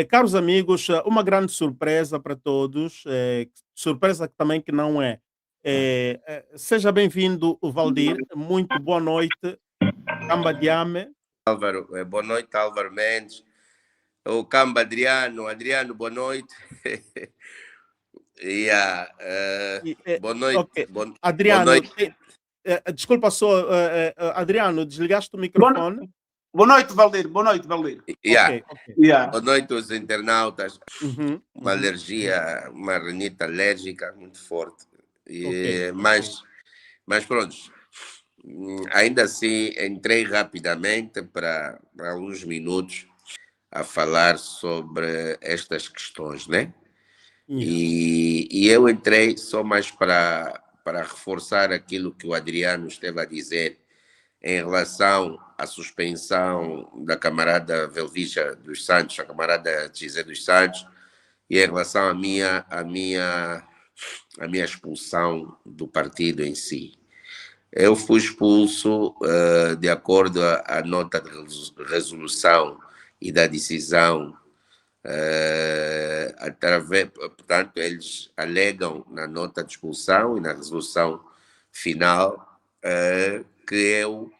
Caros amigos, uma grande surpresa para todos, surpresa que também que não é. Seja bem-vindo, o Valdir. Muito boa noite, Camba Diame. Álvaro, boa noite, Álvaro Mendes. O Camba Adriano, Adriano, boa noite. Boa noite, Ok, boa Adriano, noite. desculpa só, Adriano, desligaste o microfone? Boa noite, Valdir. Boa noite, Valdir. Ok, ok. Boa noite aos internautas. Uhum, Uma alergia, uma rinite alérgica muito forte. Ok, Mas pronto, ainda assim entrei rapidamente para uns minutos a falar sobre estas questões, né? yeah. E eu entrei só mais para reforçar aquilo que o Adriano esteve a dizer em relação à suspensão da camarada Velvícia dos Santos, a camarada Gisé dos Santos, e em relação à minha expulsão do partido em si. Eu fui expulso de acordo à nota de resolução e da decisão. Portanto, eles alegam na nota de expulsão e na resolução final que eu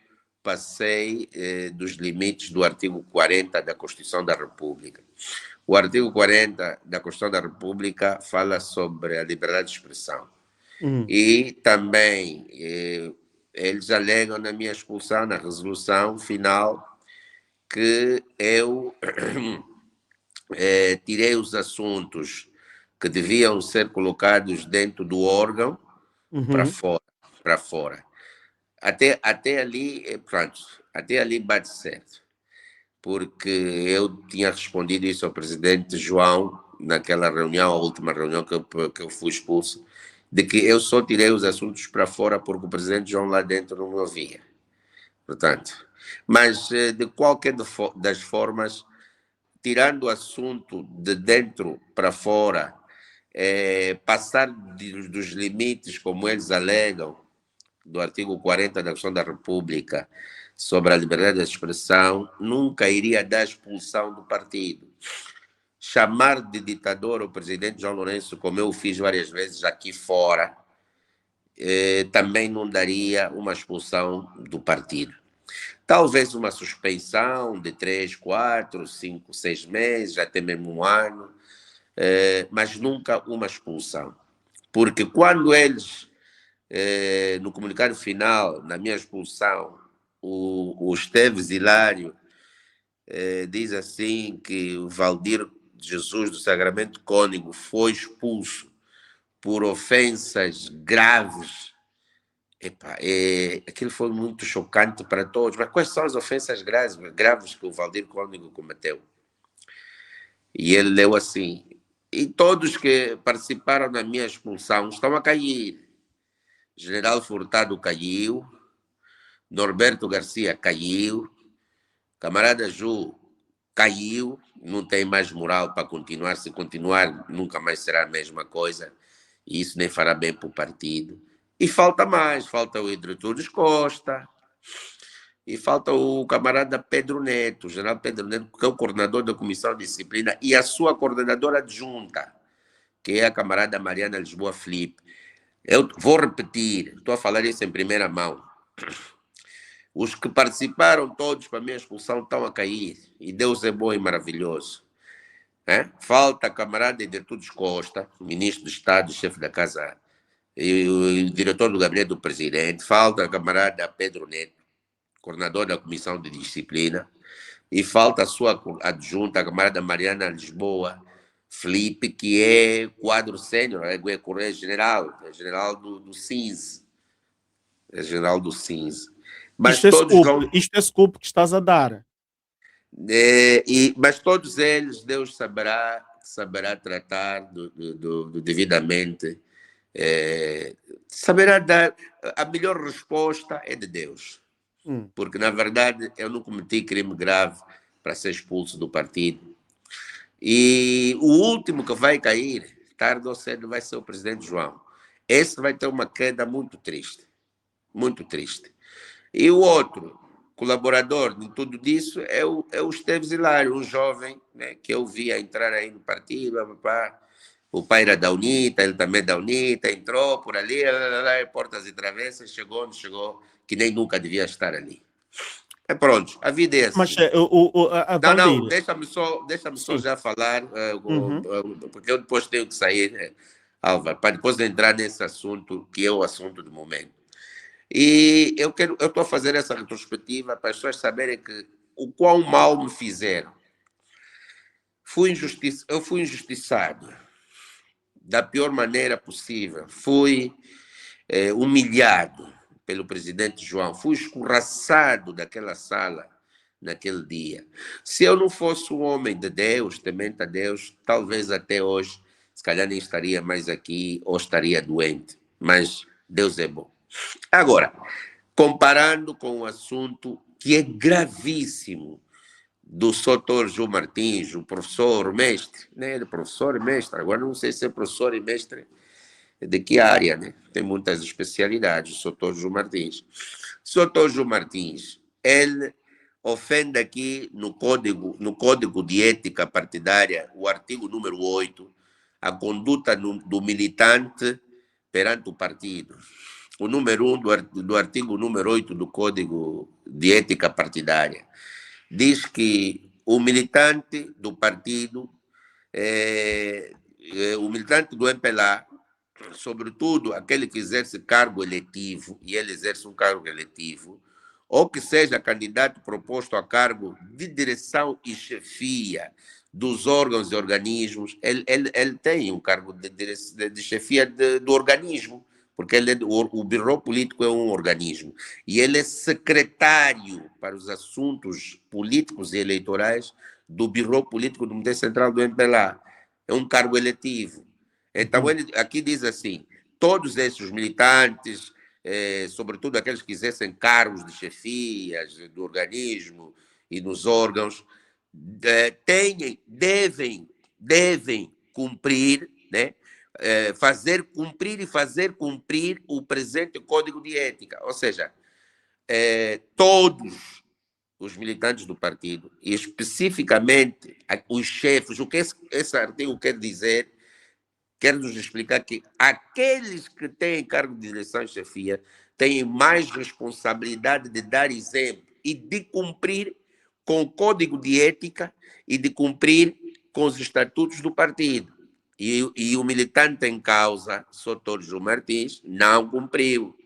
passei dos limites do artigo 40 da Constituição da República. O artigo 40 da Constituição da República fala sobre a liberdade de expressão. E também eles alegam na minha expulsão, na resolução final, que eu tirei os assuntos que deviam ser colocados dentro do órgão para fora. Até ali, pronto, até ali bate certo. Porque eu tinha respondido isso ao presidente João, naquela reunião, a última reunião que eu fui expulso, de que eu só tirei os assuntos para fora porque o presidente João lá dentro não me ouvia. Portanto, mas de qualquer das formas, tirando o assunto de dentro para fora, passar dos limites, como eles alegam, do artigo 40 da Constituição da República, sobre a liberdade de expressão, nunca iria dar expulsão do partido. Chamar de ditador o presidente João Lourenço, como eu fiz várias vezes aqui fora, também não daria uma expulsão do partido. Talvez uma suspensão de 3, 4, 5, 6 meses, até mesmo um ano, mas nunca uma expulsão. Porque quando eles, no comunicado final, na minha expulsão, o Esteves Hilário diz assim que o Valdir Jesus do Sacramento Cônego foi expulso por ofensas graves. Aquilo foi muito chocante para todos. Mas quais são as ofensas graves que o Valdir Cônego cometeu? E ele leu assim: e todos que participaram da minha expulsão estão a cair. General Furtado caiu, Norberto Garcia caiu, camarada Ju caiu, não tem mais moral para continuar. Se continuar, nunca mais será a mesma coisa. E isso nem fará bem para o partido. E falta mais, falta o Hidrotudes Costa, e falta o camarada Pedro Neto, o general Pedro Neto, que é o coordenador da Comissão de Disciplina, e a sua coordenadora adjunta, que é a camarada Mariana Lisboa Felipe. Eu vou repetir, estou a falar isso em primeira mão. Os que participaram todos para a minha expulsão estão a cair, e Deus é bom e maravilhoso. Falta a camarada Hidrotudes Costa, ministro do Estado, chefe da Casa, e o diretor do gabinete do presidente. Falta a camarada Pedro Neto, coordenador da Comissão de Disciplina, e falta a sua adjunta, a camarada Mariana Lisboa Felipe, que é quadro sênior, é general do SINS. É general do SINS. Mas isto é scoop que estás a dar. Mas todos eles, Deus saberá tratar do devidamente, saberá dar. A melhor resposta é de Deus. Porque, na verdade, eu não cometi crime grave para ser expulso do partido. E o último que vai cair, tarde ou cedo, vai ser o presidente João. Esse vai ter uma queda muito triste. Muito triste. E o outro, colaborador de tudo isso é o Esteves Hilário, um jovem, né, que eu via entrar aí no partido. O pai era da UNITA, ele também é da UNITA, entrou por ali, portas e travessas, chegou, não chegou, que nem nunca devia estar ali. É pronto, a vida é Mas assim. Não, Valdir, deixa-me só sim. já falar, Uhum. porque eu depois tenho que sair, Álvaro, para depois entrar nesse assunto, que é o assunto do momento. E eu estou a fazer essa retrospectiva para as pessoas saberem que o quão mal me fizeram. Eu fui injustiçado da pior maneira possível. Fui humilhado pelo presidente João. Fui escorraçado daquela sala naquele dia. Se eu não fosse um homem de Deus, temente a Deus, talvez até hoje, se calhar nem estaria mais aqui ou estaria doente. Mas Deus é bom. Agora, comparando com o assunto que é gravíssimo do Dr. João Martins, o professor, o mestre, né? Ele é professor e mestre, agora não sei se é professor e mestre de que área, né? Tem muitas especialidades, o Dr. João Martins. O Dr. João Martins, ele ofende aqui no código de ética partidária, o artigo número 8, a conduta do militante perante o partido. O número 1 do artigo número 8 do Código de Ética Partidária diz que o militante do partido, o militante do MPLA, sobretudo aquele que exerce cargo eletivo, e ele exerce um cargo eletivo, ou que seja candidato proposto a cargo de direção e chefia dos órgãos e organismos, ele tem um cargo de chefia do organismo, porque o Birô Político é um organismo, e ele é secretário para os assuntos políticos e eleitorais do Birô Político do Comitê Central do MPLA. É um cargo eletivo. Então, ele aqui diz assim, todos esses militantes, sobretudo aqueles que exercem cargos de chefias do organismo e nos órgãos, devem cumprir, né? Fazer cumprir e fazer cumprir o presente Código de Ética. Ou seja, todos os militantes do partido, e especificamente os chefes, o que esse artigo quer dizer, quer nos explicar que aqueles que têm cargo de direção e chefia têm mais responsabilidade de dar exemplo e de cumprir com o código de ética e de cumprir com os estatutos do partido. E o militante em causa, Dr. João Martins, não cumpriu.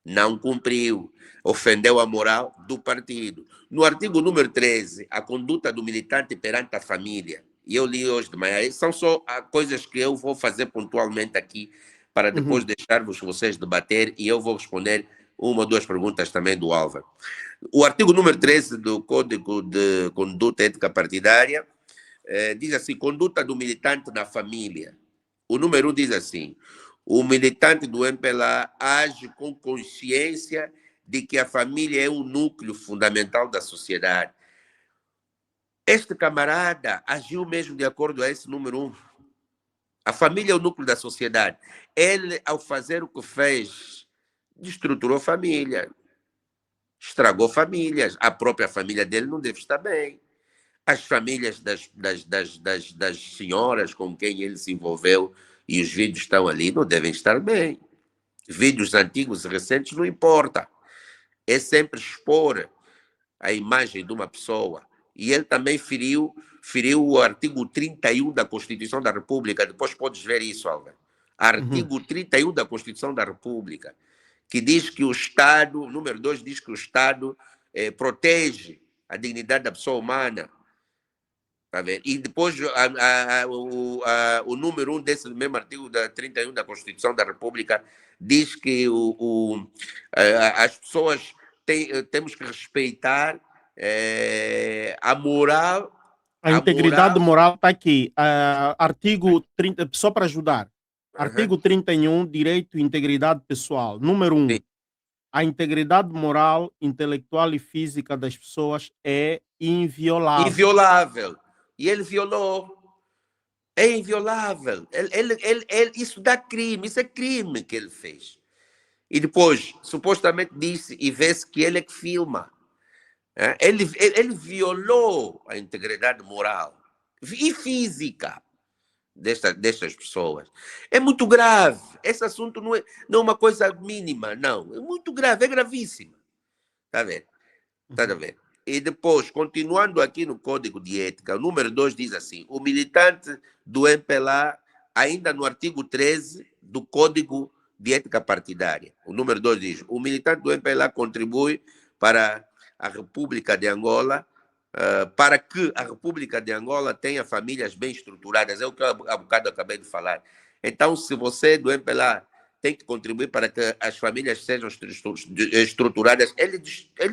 Não cumpriu. Ofendeu a moral do partido. No artigo número 13, a conduta do militante perante a família. E eu li hoje de manhã. São só coisas que eu vou fazer pontualmente aqui para depois deixar-vos vocês debater e eu vou responder uma ou duas perguntas também do Álvaro. O artigo número 13 do Código de Conduta Ética Partidária diz assim, conduta do militante na família. O número 1 diz assim, o militante do MPLA age com consciência de que a família é um núcleo fundamental da sociedade. Este camarada agiu mesmo de acordo a esse número 1. A família é o núcleo da sociedade. Ele, ao fazer o que fez, destruturou a família, estragou famílias. A própria família dele não deve estar bem. As famílias das senhoras com quem ele se envolveu e os vídeos estão ali não devem estar bem. Vídeos antigos e recentes não importa. É sempre expor a imagem de uma pessoa. E ele também feriu o artigo 31 da Constituição da República. Depois podes ver isso, Álvaro. Artigo 31 da Constituição da República, que diz que o Estado, número 2, diz que o Estado protege a dignidade da pessoa humana. Tá vendo? E depois o número 1 desse mesmo artigo da 31 da Constituição da República diz que as pessoas temos que respeitar a moral. A integridade moral está aqui. Artigo 30, só para ajudar. Artigo 31, direito e integridade pessoal. Número 1. Sim. A integridade moral, intelectual e física das pessoas é inviolável. Inviolável. E ele violou. É inviolável. Isso dá crime. Isso é crime que ele fez. E depois, supostamente disse e vê-se que ele é que filma. Ele violou a integridade moral e física destas pessoas. É muito grave. Esse assunto não é uma coisa mínima, não. É muito grave, é gravíssimo. Está a ver? Está a ver? E depois, continuando aqui no Código de Ética, o número 2 diz assim: o militante do MPLA, ainda no artigo 13 do Código de Ética Partidária, o número 2 diz: o militante do MPLA contribui para a República de Angola, para que a República de Angola tenha famílias bem estruturadas. É o que eu há bocado acabei de falar. Então, se você do MPLA tem que contribuir para que as famílias sejam estruturadas, ele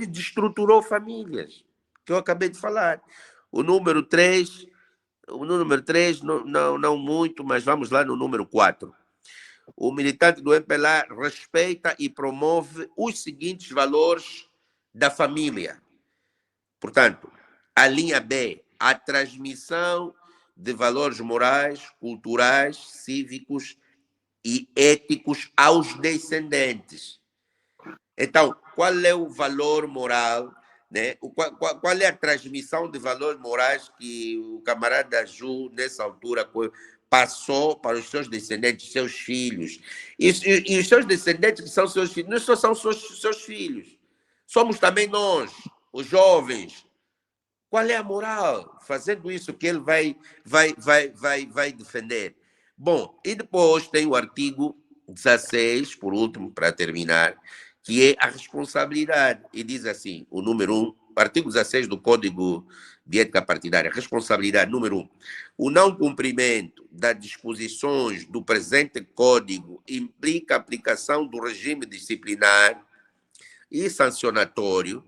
destruturou famílias, que eu acabei de falar. O número 3, não muito, mas vamos lá no número 4. O militante do MPLA respeita e promove os seguintes valores da família. Portanto, a linha B, a transmissão de valores morais, culturais, cívicos e éticos aos descendentes. Então, qual é o valor moral, né? Qual é a transmissão de valores morais que o camarada Ju, nessa altura, passou para os seus descendentes, seus filhos? E os seus descendentes, que são seus filhos, não só são seus filhos, somos também nós, os jovens. Qual é a moral fazendo isso que ele vai defender? Bom, e depois tem o artigo 16, por último, para terminar, que é a responsabilidade. E diz assim, o número 1, artigo 16 do Código de Ética Partidária, responsabilidade número 1. O não cumprimento das disposições do presente Código implica a aplicação do regime disciplinar e sancionatório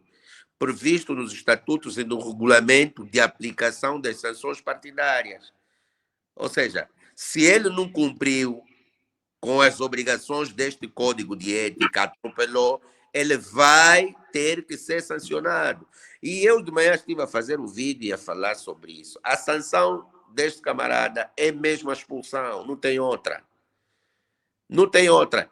previsto nos estatutos e no regulamento de aplicação das sanções partidárias. Ou seja, se ele não cumpriu com as obrigações deste Código de Ética, atropelou, ele vai ter que ser sancionado. E eu de manhã estive a fazer um vídeo e a falar sobre isso. A sanção deste camarada é mesmo a expulsão, não tem outra. Não tem outra.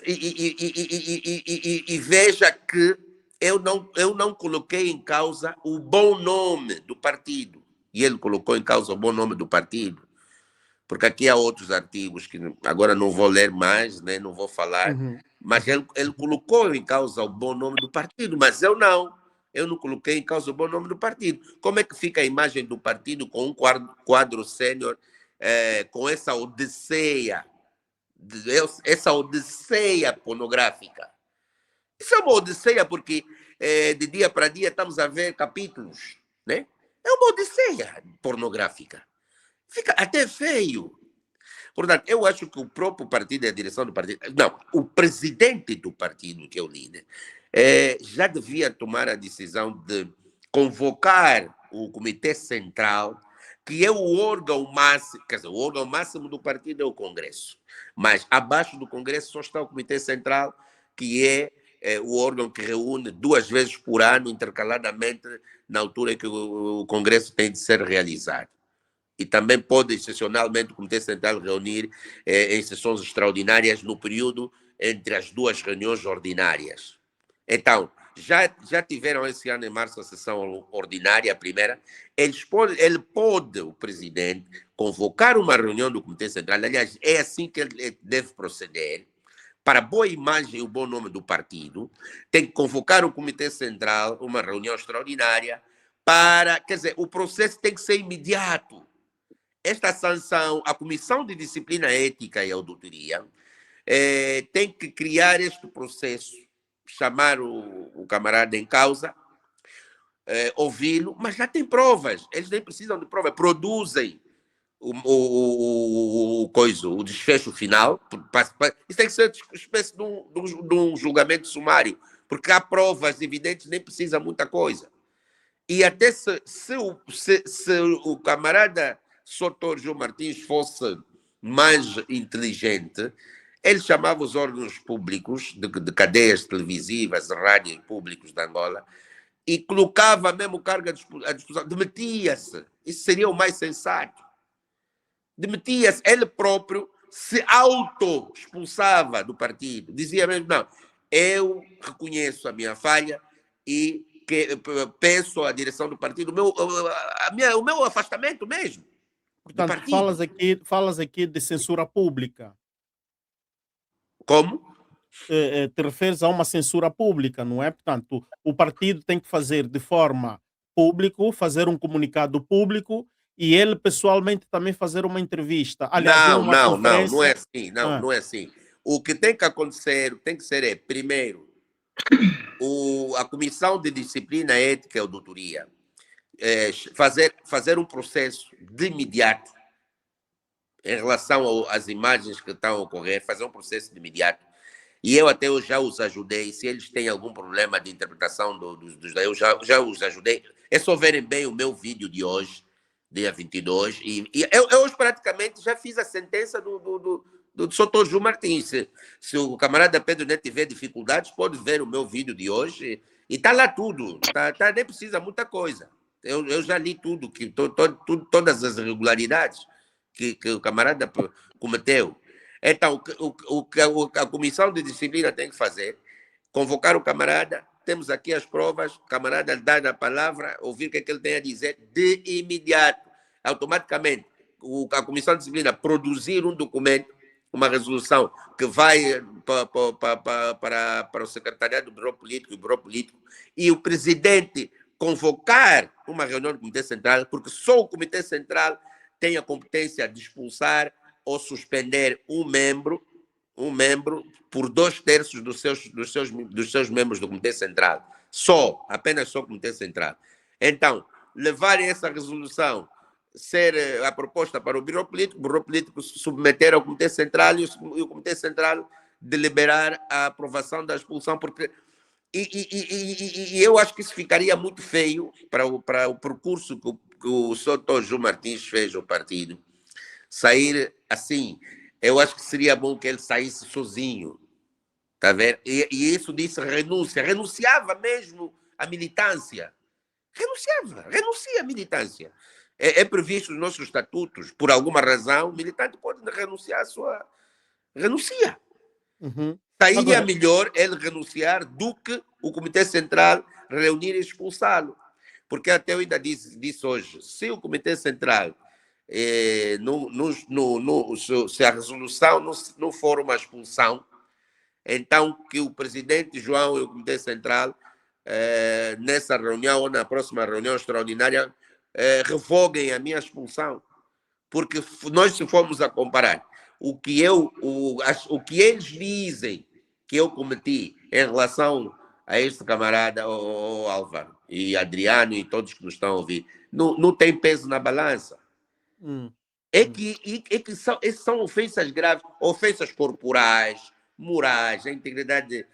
E veja que eu não coloquei em causa o bom nome do partido. E ele colocou em causa o bom nome do partido. Porque aqui há outros artigos que agora não vou ler mais, né? Não vou falar, mas ele colocou em causa o bom nome do partido, mas eu não. Eu não coloquei em causa o bom nome do partido. Como é que fica a imagem do partido com um quadro sênior, com essa odisseia pornográfica? Isso é uma odisseia porque de dia para dia estamos a ver capítulos, né? É uma odisseia pornográfica. Fica até feio. Portanto, eu acho que o próprio partido e a direção do partido... Não, o presidente do partido, que é o líder, já devia tomar a decisão de convocar o Comitê Central, que é o órgão máximo... Quer dizer, o órgão máximo do partido é o Congresso. Mas abaixo do Congresso só está o Comitê Central, que é o órgão que reúne 2 vezes por ano, intercaladamente, na altura em que o Congresso tem de ser realizado. E também pode, excepcionalmente, o Comitê Central reunir em sessões extraordinárias no período entre as 2 reuniões ordinárias. Então, já tiveram esse ano em março a sessão ordinária, a primeira. Ele pode, o presidente, convocar uma reunião do Comitê Central. Aliás, é assim que ele deve proceder. Para a boa imagem e o bom nome do partido, tem que convocar o Comitê Central, uma reunião extraordinária, quer dizer, o processo tem que ser imediato. Esta sanção, a Comissão de Disciplina Ética e Auditoria tem que criar este processo, chamar o camarada em causa, ouvi-lo, mas já tem provas, eles nem precisam de provas, produzem o desfecho final. Isso tem que ser uma espécie de um julgamento sumário, porque há provas evidentes, nem precisa muita coisa. E até se o camarada Soutor João Martins fosse mais inteligente, ele chamava os órgãos públicos de cadeias televisivas, de rádio públicos de Angola, e colocava mesmo carga à disposição, demitia-se. Isso seria o mais sensato. Demitia-se, ele próprio se auto-expulsava do partido. Dizia mesmo, não, eu reconheço a minha falha e peço à direção do partido o meu afastamento mesmo do Portanto, partido. falas aqui de censura pública. Como? Te referes a uma censura pública, não é? Portanto, o partido tem que fazer de forma pública, fazer um comunicado público e ele pessoalmente também fazer uma entrevista. Aliás, uma Não é conferência. assim, Ah, não é assim. O que tem que acontecer, tem que ser, primeiro, a Comissão de Disciplina Ética e Auditoria fazer um processo de imediato em relação às imagens que estão a ocorrer, fazer um processo de imediato. E eu até já os ajudei. Se eles têm algum problema de interpretação dos eu já os ajudei. É só verem bem o meu vídeo de hoje, dia 22. E eu hoje praticamente já fiz a sentença do Dr. Ju Martins. Se o camarada Pedro Neto tiver dificuldades, pode ver o meu vídeo de hoje. E está lá tudo. Nem precisa muita coisa. Eu já li tudo, todas as irregularidades que o camarada cometeu. Então, o que a Comissão de Disciplina tem que fazer, convocar o camarada, temos aqui as provas, o camarada dá a palavra, ouvir o que ele tem a dizer de imediato. Automaticamente, a Comissão de Disciplina produzir um documento, uma resolução que vai para o secretariado do Bureau Político, e o presidente convocar uma reunião do Comitê Central, porque só o Comitê Central tem a competência de expulsar ou suspender um membro por 2/3 dos seus membros do Comitê Central. Apenas só o Comitê Central. Então, levarem essa resolução, ser a proposta para o Bureau Político submeter ao Comitê Central e o Comitê Central deliberar a aprovação da expulsão, porque eu acho que isso ficaria muito feio para o percurso que o Dr. Ju Martins fez ao partido. Sair assim, eu acho que seria bom que ele saísse sozinho, tá vendo? E isso disse renunciava mesmo à militância. Renuncia à militância. É previsto nos nossos estatutos, por alguma razão, o militante pode renunciar à sua... Renuncia. uhum. Sairia Agora, melhor ele renunciar do que o Comitê Central reunir e expulsá-lo. Porque até eu ainda disse hoje, se o Comitê Central, se a resolução não for uma expulsão, então que o presidente João e o Comitê Central, nessa reunião ou na próxima reunião extraordinária, revoguem a minha expulsão. Porque nós, se formos a comparar o que eles dizem que eu cometi em relação a este camarada, o Álvaro, e Adriano e todos que nos estão a ouvir, não tem peso na balança. Essas são ofensas graves, ofensas corporais, morais, a integridade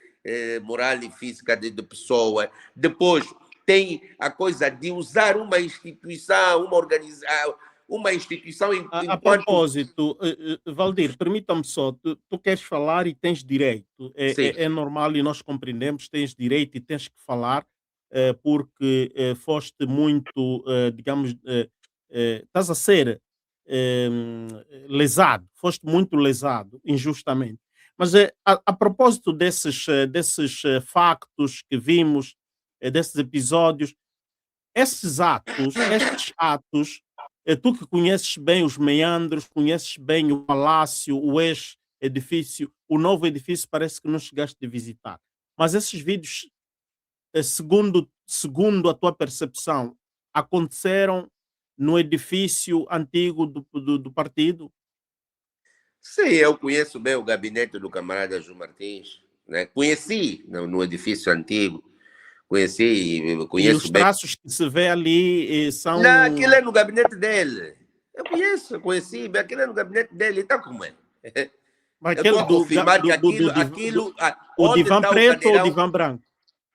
moral e física de pessoa. Depois tem a coisa de usar uma instituição, uma instituição a enquanto... propósito, Valdir, permita-me só, tu queres falar e tens direito. Sim. É normal e nós compreendemos, tens direito e tens que falar, porque foste muito, digamos, estás a ser lesado, foste muito lesado injustamente. Mas a propósito desses factos que vimos, desses episódios, estes atos, tu que conheces bem os meandros, conheces bem o palácio, o ex-edifício, o novo edifício parece que não chegaste a visitar. Mas esses vídeos, segundo a tua percepção, aconteceram no edifício antigo do partido? Sim, eu conheço bem o gabinete do camarada Ju Martins, né? Conheci no edifício antigo, E conheço os bem. traços que se vê ali são... Não, aquilo é no gabinete dele. Eu conheci, aquilo é no gabinete dele, então como é? Mas Eu estou aquele a confirmar que o onde divã está o preto ou o cadeirão, divã branco?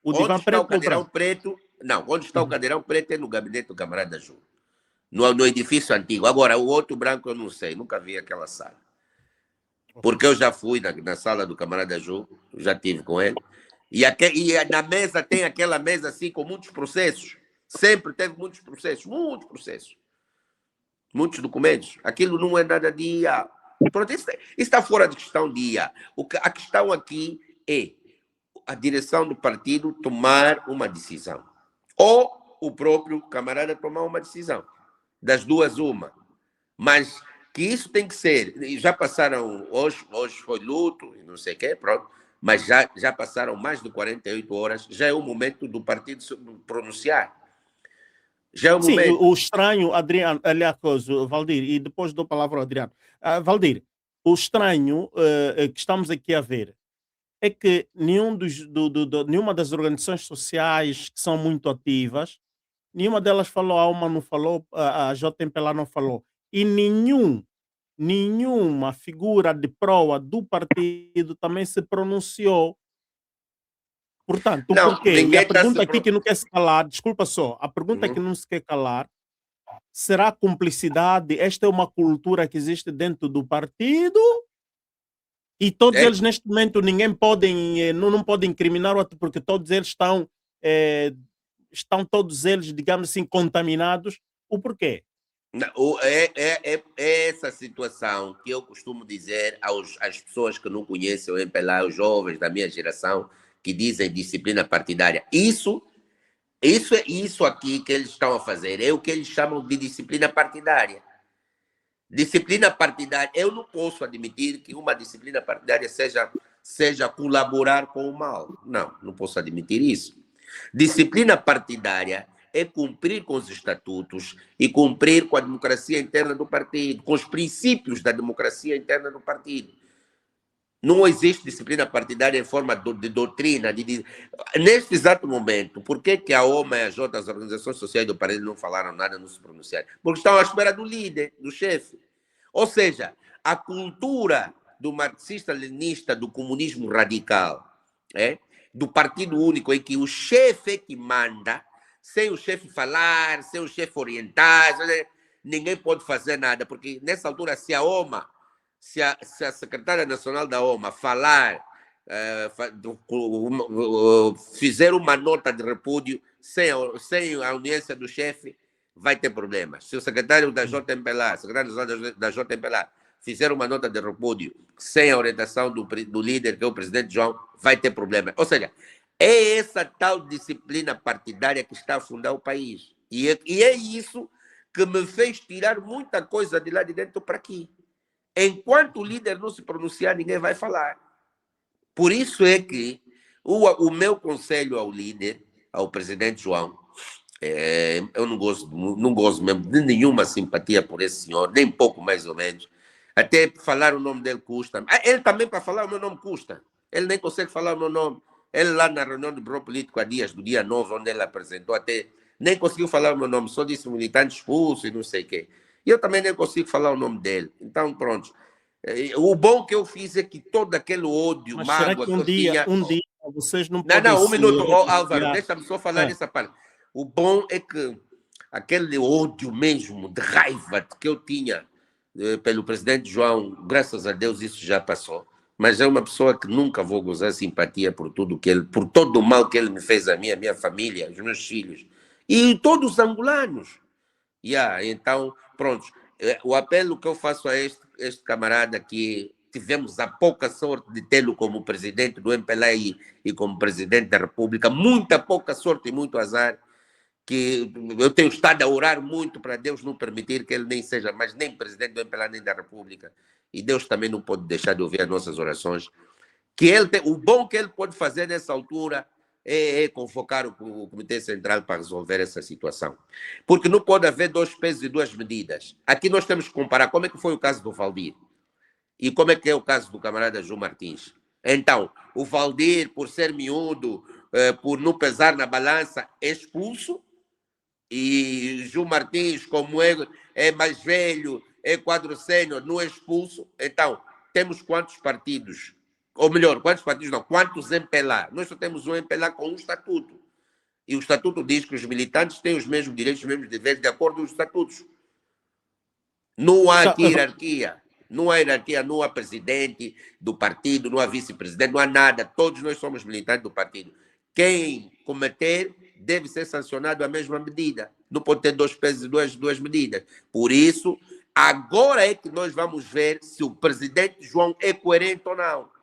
O onde divã está o preto ou cadeirão branco? preto, não, onde está o Uhum. cadeirão preto é no gabinete do camarada Ju, no edifício antigo. Agora, o outro branco eu não sei, nunca vi aquela sala. Porque eu já fui na sala do camarada Ju, já estive com ele, e na mesa tem aquela mesa assim com muitos processos. Sempre teve muitos processos, muitos documentos. Aquilo não é nada de IA. Pronto, isso está fora de questão de IA. A questão aqui é a direção do partido tomar uma decisão. ou o próprio camarada tomar uma decisão. Das duas, uma. Mas que isso tem que ser. Já passaram, hoje foi luto, não sei o quê, pronto, mas já passaram mais de 48 horas, já é o momento do partido se pronunciar. Já é o Sim, momento. o estranho, Adriano, aliás, Valdir, e depois dou a palavra ao Adriano. Valdir, o estranho que estamos aqui a ver é que nenhuma das organizações sociais que são muito ativas, nenhuma delas falou, a UMA não falou, a JMPLA não falou, e nenhuma figura de proa do partido também se pronunciou. Portanto, o Não, porquê? E ninguém a está pergunta aqui que não quer se calar, desculpa só, a pergunta que não se quer calar, será cumplicidade? Esta é uma cultura que existe dentro do partido e todos eles neste momento ninguém podem, não podem incriminar o outro porque todos eles estão todos eles, digamos assim, contaminados. O porquê? É essa situação que eu costumo dizer às pessoas que não conhecem o MPLA, os jovens da minha geração, que dizem disciplina partidária. Isso aqui que eles estão a fazer é o que eles chamam de disciplina partidária. Disciplina partidária, eu não posso admitir que uma disciplina partidária seja colaborar com o mal. Não posso admitir isso. Disciplina partidária é cumprir com os estatutos e cumprir com a democracia interna do partido, com os princípios da democracia interna do partido. Não existe disciplina partidária em forma de doutrina. Neste exato momento, por que a OMA e a J, as organizações sociais do partido, não falaram nada, não se pronunciaram? Porque estão à espera do líder, do chefe. Ou seja, a cultura do marxista-leninista, do comunismo radical, do partido único, em que o chefe é que manda, sem o chefe falar, sem o chefe orientar, ninguém pode fazer nada, porque nessa altura, se a OMA, se a secretária nacional da OMA falar, fizer uma nota de repúdio sem a audiência do chefe, vai ter problemas. Se o secretário da JMPLA, secretário nacional da JMPLA, fizer uma nota de repúdio sem a orientação do líder, que é o presidente João, vai ter problema. Ou seja, é essa tal disciplina partidária que está a fundar o país. E é isso que me fez tirar muita coisa de lá de dentro para aqui. Enquanto o líder não se pronunciar, ninguém vai falar. Por isso é que o meu conselho ao líder, ao presidente João, eu não gosto mesmo de nenhuma simpatia por esse senhor, nem pouco mais ou menos. Até falar o nome dele custa. Ele também, para falar o meu nome, custa. Ele nem consegue falar o meu nome. Ele lá na reunião do Bureau Político há dias, do dia 9, onde ele apresentou, até nem conseguiu falar o meu nome, só disse militante expulso e não sei o quê. E eu também nem consigo falar o nome dele. Então, pronto. O bom que eu fiz é que todo aquele ódio, Mas mágoa será que que eu tinha... um dia vocês não podem Não, um minuto, reconciliar? Álvaro, deixa-me só falar dessa parte. O bom é que aquele ódio mesmo, de raiva que eu tinha pelo presidente João, graças a Deus isso já passou. Mas é uma pessoa que nunca vou gozar simpatia por tudo que ele, por todo o mal que ele me fez a minha família, os meus filhos e todos os angolanos. Então, pronto. O apelo que eu faço a este camarada, que tivemos a pouca sorte de tê-lo como presidente do MPLA e como presidente da República, muita pouca sorte e muito azar, que eu tenho estado a orar muito para Deus não permitir que ele nem seja mais nem presidente do MPLA nem da República. E Deus também não pode deixar de ouvir as nossas orações. O bom que ele pode fazer nessa altura é convocar o Comitê Central para resolver essa situação. Porque não pode haver dois pesos e duas medidas. Aqui nós temos que comparar como é que foi o caso do Valdir e como é que é o caso do camarada João Martins. Então, o Valdir, por ser miúdo, por não pesar na balança, é expulso, e João Martins, como é mais velho, é quadro sênior, não é expulso. Então, temos quantos partidos? Ou melhor, quantos partidos não? Quantos MPLA? Nós só temos um MPLA com um estatuto. E o estatuto diz que os militantes têm os mesmos direitos, os mesmos deveres, de acordo com os estatutos. Não há aqui hierarquia. Não há hierarquia, não há presidente do partido, não há vice-presidente, não há nada. Todos nós somos militantes do partido. Quem cometer deve ser sancionado à mesma medida. Não pode ter dois pesos e duas medidas. Por isso, agora é que nós vamos ver se o presidente João é coerente ou não.